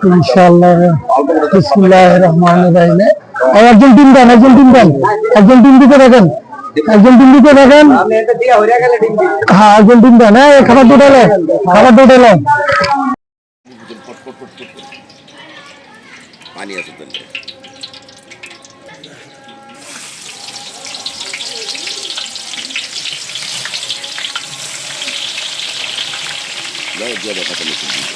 ইনশাআল্লাহ বিসমিল্লাহির রহমানির রহিম। একজন টিম দেন, একজন টিম দেন, একজন টিম দিতে দেখেন, একজন টিম দিতে দেখেন। হ্যাঁ, একজন টিম দেন। খাবার দুটালে, খাবার দুটালে পানি আছে তো dia ada kata mesin juga.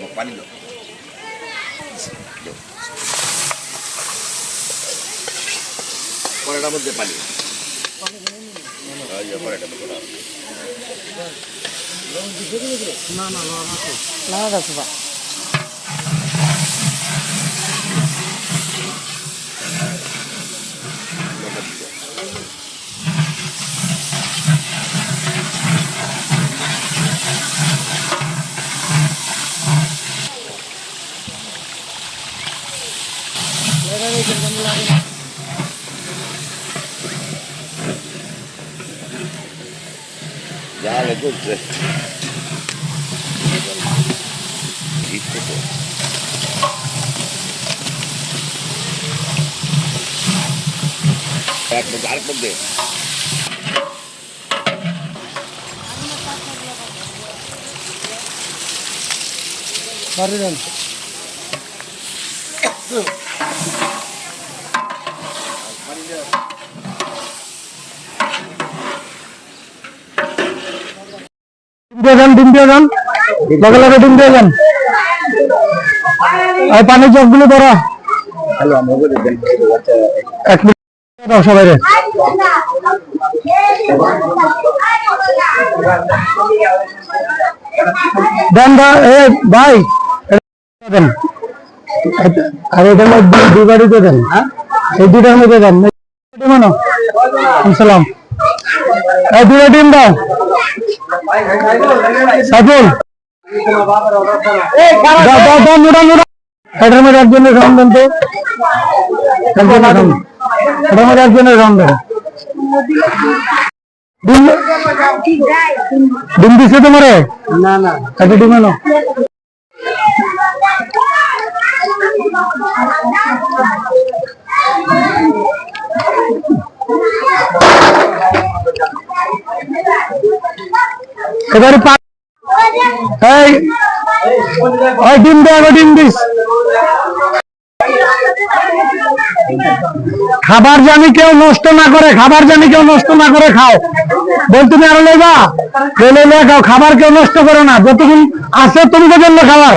Mau paling loh. Pore mধ্যে পানি। iya pore mধ্যে না না না আছে বা ya le gusta আরেক মধ্যে ডিম দিয়ে যান, লগে লগে ডিম দিয়ে যান। আর পানির জগগুলো ধরা এক মিনিট দাও সবাই রে। দেন ভাই দেন, আর এটার মধ্যে দুই বাড়িতে দেন, এই দুটার মধ্যে দেন। সালাম, এই দুটো ডিম দাও। সাইফুল এটার মধ্যে একজনের রং দেন তো, এটার মধ্যে একজনের রং দেন। ডিম দিচ্ছে তোমারে? না না, একটা ডিম আনো। এবারে ডিম দেয়, ডিম দিস। খাবার জানি কেউ নষ্ট না করে, খাবার জানি কেউ নষ্ট না করে খাও। বল তুমি আরো লইবা, লইলে খাও, খাবার কেউ নষ্ট করো না। যতক্ষণ আছে তুমি তো জন্য খাবার